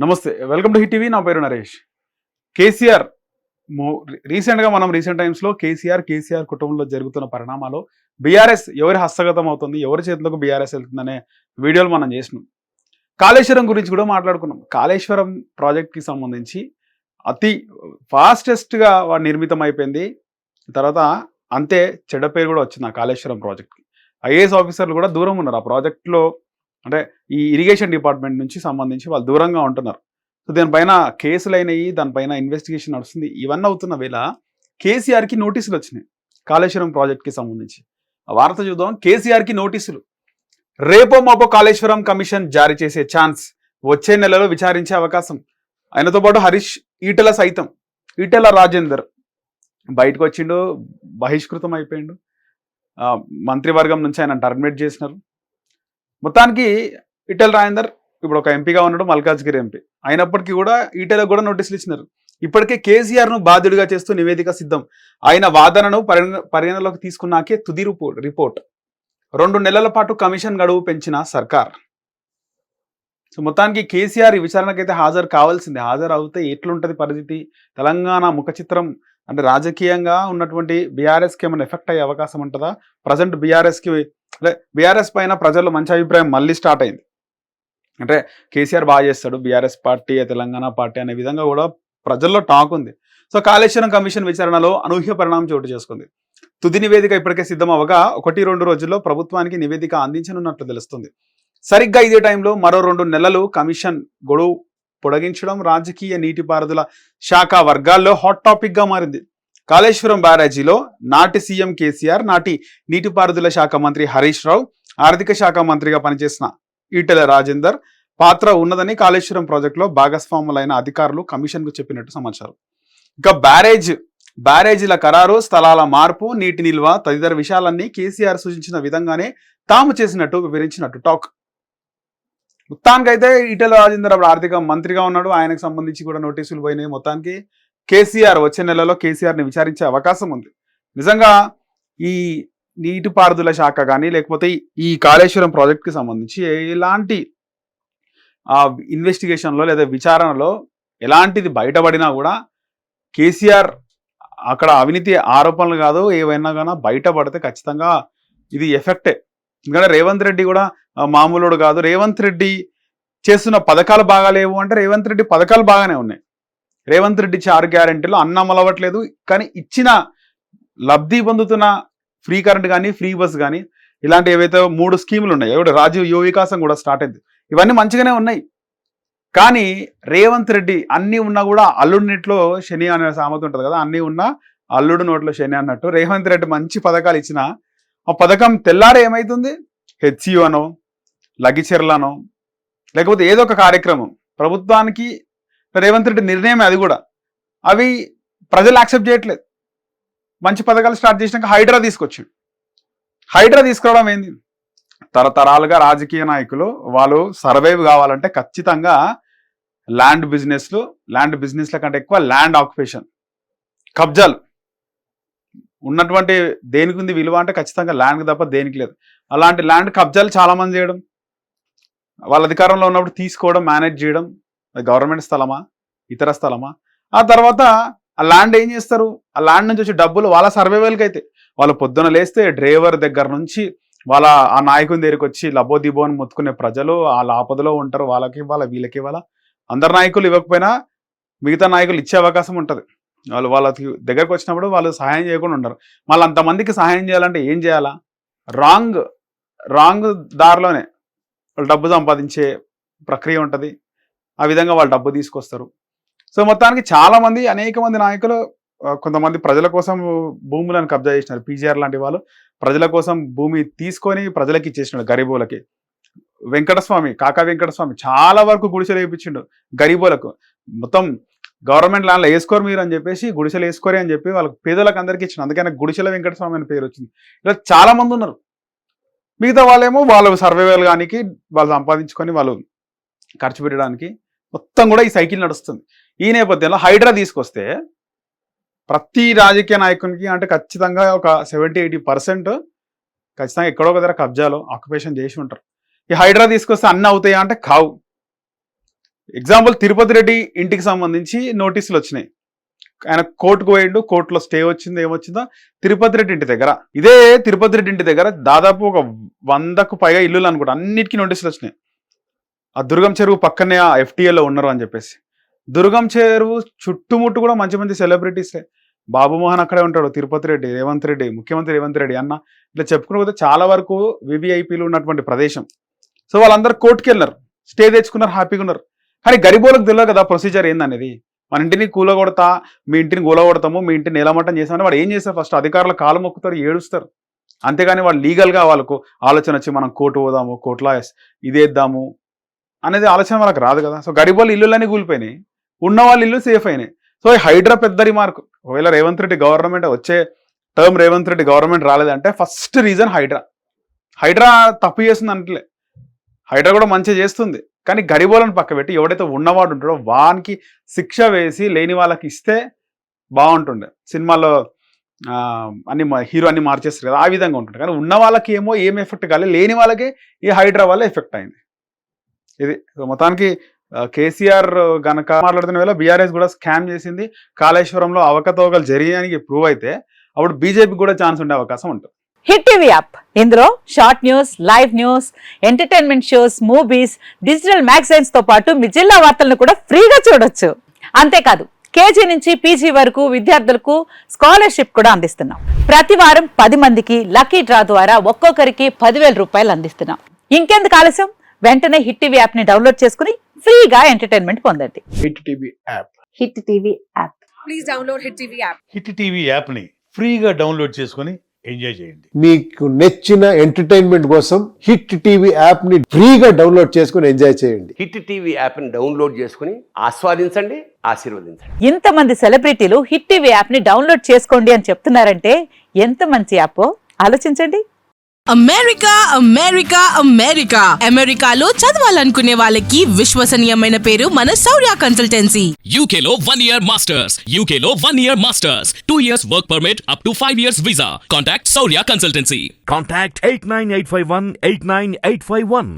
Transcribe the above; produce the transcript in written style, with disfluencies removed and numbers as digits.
నమస్తే, welcome to hit TV. నా పేరు నరేష్. కేసీఆర్ రీసెంట్ టైమ్స్లో కేసీఆర్ కుటుంబంలో జరుగుతున్న పరిణామాలు బీఆర్ఎస్ ఎవరి హస్తగతం అవుతుంది, ఎవరి చేతులకు బీఆర్ఎస్ వెళ్తుందనే వీడియోలు మనం చేసినాం. కాళేశ్వరం గురించి కూడా మాట్లాడుకున్నాం. కాళేశ్వరం ప్రాజెక్ట్కి సంబంధించి అతి ఫాస్టెస్ట్గా వాడు నిర్మితం అయిపోయింది. తర్వాత అంతే చెడ్డ పేరు కూడా వచ్చింది ఆ కాళేశ్వరం ప్రాజెక్ట్కి. ఐఏఎస్ ఆఫీసర్లు కూడా దూరం ఉన్నారు ఆ ప్రాజెక్ట్లో. అంటే ఈ ఇరిగేషన్ డిపార్ట్మెంట్ నుంచి సంబంధించి వాళ్ళు దూరంగా ఉంటున్నారు. సో దానిపైన కేసులు అయినాయి, దానిపైన ఇన్వెస్టిగేషన్ నడుస్తుంది. ఇవన్నీ అవుతున్న వేళ కేసీఆర్కి నోటీసులు వచ్చినాయి కాళేశ్వరం ప్రాజెక్ట్కి సంబంధించి. ఆ వార్త చూద్దాం. కేసీఆర్కి నోటీసులు. రేపో మాపో కాళేశ్వరం కమిషన్ జారీ చేసే ఛాన్స్, వచ్చే నెలలో విచారించే అవకాశం. ఆయనతో పాటు హరీష్, ఈటెల రాజేందర్ బయటకు వచ్చిండు, బహిష్కృతం అయిపోయిండు. మంత్రివర్గం నుంచి ఆయన టర్మినేట్ చేసినారు. మొత్తానికి ఈటెల రాజేందర్ ఇప్పుడు ఒక ఎంపీగా ఉన్నాడు, మల్కాజ్గిరి ఎంపీ. అయినప్పటికీ కూడా ఈటెలకు కూడా నోటీసులు ఇచ్చినారు. ఇప్పటికే కేసీఆర్ను బాధ్యుడిగా చేస్తూ నివేదిక సిద్ధం. ఆయన వాదనను పరిగణలోకి తీసుకున్నాకే తుది రిపోర్ట్. 2 నెలల పాటు కమిషన్ గడువు పెంచిన సర్కార్. సో మొత్తానికి కేసీఆర్ ఈ విచారణకైతే హాజరు కావాల్సిందే. హాజరు అవుతే ఎట్లుంటుంది పరిస్థితి? తెలంగాణ ముఖ చిత్రం అంటే రాజకీయంగా ఉన్నటువంటి బీఆర్ఎస్కి ఏమైనా ఎఫెక్ట్ అయ్యే అవకాశం ఉంటుందా? ప్రజెంట్ బీఆర్ఎస్ పైన ప్రజల్లో మంచి అభిప్రాయం మళ్ళీ స్టార్ట్ అయింది. అంటే కేసీఆర్ బాగా చేస్తాడు, బీఆర్ఎస్ పార్టీ తెలంగాణ పార్టీ అనే విధంగా కూడా ప్రజల్లో టాక్ ఉంది. సో కాళేశ్వరం కమిషన్ విచారణలో అనూహ్య పరిణామం చోటు చేసుకుంది. తుది నివేదిక ఇప్పటికే సిద్ధం అవ్వగా 1-2 రోజుల్లో ప్రభుత్వానికి నివేదిక అందించనున్నట్లు తెలుస్తుంది. సరిగ్గా ఇదే టైంలో మరో 2 నెలలు కమిషన్ గడువు పొడిగించడం రాజకీయ నీటిపారుదల శాఖ వర్గాల్లో హాట్ టాపిక్ గా మారింది. కాళేశ్వరం బ్యారేజీలో నాటి సీఎం కేసీఆర్, నాటి నీటిపారుదల శాఖ మంత్రి హరీష్ రావు, ఆర్థిక శాఖ మంత్రిగా పనిచేసిన ఈటెల రాజేందర్ పాత్ర ఉన్నదని కాళేశ్వరం ప్రాజెక్టులో భాగస్వాములైన అధికారులు కమిషన్ కు చెప్పినట్టు సమాచారం. ఇక బ్యారేజీల ఖరారు, స్థలాల మార్పు, నీటి నిల్వ తదితర విషయాలన్నీ కేసీఆర్ సూచించిన విధంగానే తాము చేసినట్టు వివరించినట్టు టాక్. మొత్తానికైతే ఈటెల రాజేందర్ అప్పుడు ఆర్థిక మంత్రిగా ఉన్నాడు, ఆయనకు సంబంధించి కూడా నోటీసులు పోయినాయి. మొత్తానికి కేసీఆర్ వచ్చే నెలలో కేసీఆర్ని విచారించే అవకాశం ఉంది. నిజంగా ఈ నీటిపారుదల శాఖ కానీ లేకపోతే ఈ కాళేశ్వరం ప్రాజెక్ట్కి సంబంధించి ఎలాంటి ఇన్వెస్టిగేషన్లో లేదా విచారణలో ఎలాంటిది బయటపడినా కూడా కేసీఆర్ అక్కడ అవినీతి ఆరోపణలు కాదు ఏవైనా కానీ బయటపడితే ఖచ్చితంగా ఇది ఎఫెక్టే. ఎందుకంటే రేవంత్ రెడ్డి కూడా మామూలుడు కాదు. రేవంత్ రెడ్డి చేస్తున్న పథకాలు బాగాలేవు అంటే రేవంత్ రెడ్డి పథకాలు బాగానే ఉన్నాయి. రేవంత్ రెడ్డి 6 గ్యారెంటీలు అన్నమలవట్లేదు, కానీ ఇచ్చిన లబ్ధి పొందుతున్న ఫ్రీ కరెంట్ కానీ ఫ్రీ బస్ కానీ ఇలాంటి ఏవైతే 3 స్కీములు ఉన్నాయి, ఎవడు రాజీవ్ యువ వికాసం కూడా స్టార్ట్ అయింది, ఇవన్నీ మంచిగానే ఉన్నాయి. కానీ రేవంత్ రెడ్డి అన్నీ ఉన్నా కూడా అల్లుడి నోట్లో శని అనే సామెత ఉంటుంది కదా, అన్నీ ఉన్నా అల్లుడు నోట్లో శని అన్నట్టు రేవంత్ రెడ్డి మంచి పథకాలు ఇచ్చిన ఆ పథకం తెల్లారే ఏమవుతుంది, హెచ్సియు అనో లగిచెర్లనో లేకపోతే ఏదో ఒక కార్యక్రమం ప్రభుత్వానికి రేవంత్ రెడ్డి నిర్ణయమే, అది కూడా అవి ప్రజలు యాక్సెప్ట్ చేయట్లేదు. మంచి పథకాలు స్టార్ట్ చేసినాక హైడ్రా తీసుకొచ్చాడు. హైడ్రా తీసుకురావడం ఏంది? తరతరాలుగా రాజకీయ నాయకులు వాళ్ళు సర్వైవ్ కావాలంటే ఖచ్చితంగా ల్యాండ్ బిజినెస్ల కంటే ఎక్కువ ల్యాండ్ ఆక్యుపేషన్, కబ్జాలు ఉన్నటువంటి దేనికి ఉంది విలువ అంటే ఖచ్చితంగా ల్యాండ్ తప్ప దేనికి లేదు. అలాంటి ల్యాండ్ కబ్జాలు చాలామంది చేయడం, వాళ్ళ అధికారంలో ఉన్నప్పుడు తీసుకోవడం, మేనేజ్ చేయడం, అది గవర్నమెంట్ స్థలమా ఇతర స్థలమా, ఆ తర్వాత ఆ ల్యాండ్ ఏం చేస్తారు, ఆ ల్యాండ్ నుంచి వచ్చే డబ్బులు వాళ్ళ సర్వైవల్కి అయితే వాళ్ళు పొద్దున లేస్తే డ్రైవర్ దగ్గర నుంచి వాళ్ళ ఆ నాయకుని దగ్గరికి వచ్చి లబో దిబో అని మొత్తుకునే ప్రజలు వాళ్ళ ఆపదలో ఉంటారు. వాళ్ళకి ఇవ్వాలా వీళ్ళకి ఇవ్వాలా, అందరు నాయకులు ఇవ్వకపోయినా మిగతా నాయకులు ఇచ్చే అవకాశం ఉంటుంది. వాళ్ళకి దగ్గరకు వచ్చినప్పుడు వాళ్ళు సహాయం చేయకుండా ఉండరు. మళ్ళీ అంతమందికి సహాయం చేయాలంటే ఏం చేయాలా? రాంగ్ దారిలోనే వాళ్ళు డబ్బు సంపాదించే ప్రక్రియ ఉంటుంది. ఆ విధంగా వాళ్ళు డబ్బు తీసుకొస్తారు. సో మొత్తానికి చాలామంది అనేక మంది నాయకులు కొంతమంది ప్రజల కోసం భూములను కబ్జా చేసినారు. పీజీఆర్ లాంటి వాళ్ళు ప్రజల కోసం భూమి తీసుకొని ప్రజలకి ఇచ్చేసినాడు, గరీబులకి. కాకా వెంకటస్వామి చాలా వరకు గుడిసెలు వేయించిండు గరీబులకు. మొత్తం గవర్నమెంట్ ల్యాండ్లో వేసుకోరు మీరు అని చెప్పేసి గుడిసెలు వేసుకోరే అని చెప్పి వాళ్ళకి పేదలకు అందరికీ ఇచ్చిన, అందుకని గుడిసెల వెంకటస్వామి అని పేరు వచ్చింది. ఇలా చాలా మంది ఉన్నారు. మిగతా వాళ్ళేమో వాళ్ళు సర్వైవల్ గానికి వాళ్ళు సంపాదించుకొని వాళ్ళు ఖర్చు పెట్టడానికి మొత్తం కూడా ఈ సైకిల్ నడుస్తుంది. ఈ నేపథ్యంలో హైడ్రా తీసుకొస్తే ప్రతి రాజకీయ నాయకునికి అంటే ఖచ్చితంగా ఒక 70-80% ఖచ్చితంగా ఎక్కడో ఒక దగ్గర కబ్జాలో ఆక్యుపేషన్ చేసి ఉంటారు. ఈ హైడ్రా తీసుకొస్తే అన్నీ అవుతాయా అంటే కావు. ఎగ్జాంపుల్ తిరుపతి రెడ్డి ఇంటికి సంబంధించి నోటీసులు వచ్చినాయి. ఆయన కోర్టుకు పోయిండు, కోర్టులో స్టే వచ్చింది, ఏమొచ్చిందో తిరుపతి రెడ్డి ఇంటి దగ్గర. ఇదే తిరుపతి రెడ్డి ఇంటి దగ్గర దాదాపు ఒక 100కు పైగా ఇల్లులు అనుకుంటా, అన్నిటికీ నోటీసులు వచ్చినాయి. ఆ దుర్గం చెరువు పక్కనే ఆ FTA ఉన్నారు అని చెప్పేసి. దుర్గం చెరువు చుట్టుముట్టు కూడా మంచి మంచి సెలబ్రిటీసే. బాబు మోహన్ అక్కడే ఉంటాడు, తిరుపతి రెడ్డి, రేవంత్ రెడ్డి, ముఖ్యమంత్రి రేవంత్ రెడ్డి అన్న, ఇట్లా చెప్పుకుని పోతే చాలా వరకు VVIPలు ఉన్నటువంటి ప్రదేశం. సో వాళ్ళందరూ కోర్టుకి వెళ్ళినారు, స్టే తెచ్చుకున్నారు, హ్యాపీగా ఉన్నారు. కానీ గరిబోలకు తెలియదు కదా ప్రొసీజర్ ఏందనేది. మన ఇంటిని కూలగొడతా, మీ ఇంటిని కూలగొడతాము, మీ ఇంటిని నేలమట్టం చేసామని వాడు ఏం చేస్తారు, ఫస్ట్ అధికారుల కాలు మొక్కుతారు, ఏడుస్తారు. అంతేగాని వాళ్ళు లీగల్గా వాళ్ళకు ఆలోచన వచ్చి మనం కోర్టు పోదాము, కోర్టులో ఇదేద్దాము అనేది ఆలోచన వాళ్ళకి రాదు కదా. సో గరిబోళ్ళు ఇల్లులన్నీ కూలిపోయినాయి, ఉన్న వాళ్ళ ఇల్లు సేఫ్ అయినాయి. సో ఈ హైడ్రా పెద్ద రిమార్క్. ఒకవేళ రేవంత్ రెడ్డి గవర్నమెంట్ వచ్చే టర్మ్ రేవంత్ రెడ్డి గవర్నమెంట్ రాలేదంటే ఫస్ట్ రీజన్ హైడ్రా తప్పు చేస్తుంది అంటలే, హైడ్రా కూడా మంచిగా చేస్తుంది. కానీ గరిబోలను పక్క పెట్టి ఎవడైతే ఉన్నవాడు ఉంటాడో వానికి శిక్ష వేసి లేని వాళ్ళకి ఇస్తే బాగుంటుండే. సినిమాలో అన్ని హీరో అన్ని మార్చేస్తారు కదా, ఆ విధంగా ఉంటుంది. కానీ ఉన్న వాళ్ళకి ఏమో ఏం ఎఫెక్ట్ కాలేదు, లేని వాళ్ళకి ఈ హైడ్రా వల్ల ఎఫెక్ట్ అయింది. ఇది మొత్తానికి కేసీఆర్ గనక మాట్లాడుతున్న వేళ బీఆర్ఎస్ కూడా స్కామ్ చేసింది, కాళేశ్వరంలో అవకతవకలు జరిగాయని ప్రూవ్ అయితే అప్పుడు బీజేపీ కూడా ఛాన్స్ ఉండే అవకాశం ఉంటుంది. హిట్ టీవీ యాప్, ఇందులో short news, live news, entertainment shows, movies, digital magazines తో పాటు మీ జిల్లా వార్తలను కూడా ఫ్రీగా చూడొచ్చు. అంతేకాదు KG నుంచి PG వరకు విద్యార్థులకు స్కాలర్షిప్ కూడా అందిస్తున్నాం. ప్రతి వారం 10 మందికి లక్కీ డ్రా ద్వారా ఒక్కొక్కరికి 10,000 రూపాయలు అందిస్తున్నాం. ఇంకెందుకు ఆలస్యం, వెంటనే హిట్ టీవీ యాప్ ని డౌన్లోడ్ చేసుకుని ఫ్రీగా ఎంటర్టైన్మెంట్ పొందండి. Hit TV app. Hit TV app. Please download hit TV app. Hit TV యాప్ని ఫ్రీగా డౌన్లోడ్ చేసుకొని ఎంజాయ్ చేయండి. మీకు నచ్చిన ఎంటర్టైన్మెంట్ కోసం హిట్ టీవీ యాప్ ని ఫ్రీగా డౌన్లోడ్ చేసుకుని ఎంజాయ్ చేయండి. హిట్ టీవీ యాప్ని డౌన్లోడ్ చేసుకుని ఆస్వాదించండి, ఆశీర్వదించండి. ఇంతమంది సెలబ్రిటీలు హిట్ టీవీ యాప్ ని డౌన్లోడ్ చేసుకోండి అని చెప్తున్నారంటే ఎంత మంచి యాప్ ఆలోచించండి. అమెరికా అమెరికా అమెరికా అమెరికాలో చదవాలనుకునే వాళ్ళకి విశ్వసనీయమైన పేరు మన శౌర్య కన్సల్టెన్సీ. UK లో 1 year masters. UK లో 1 year masters. 2 years work permit up to 5 years visa. Contact Saurya Consultancy. Contact 89851 89851.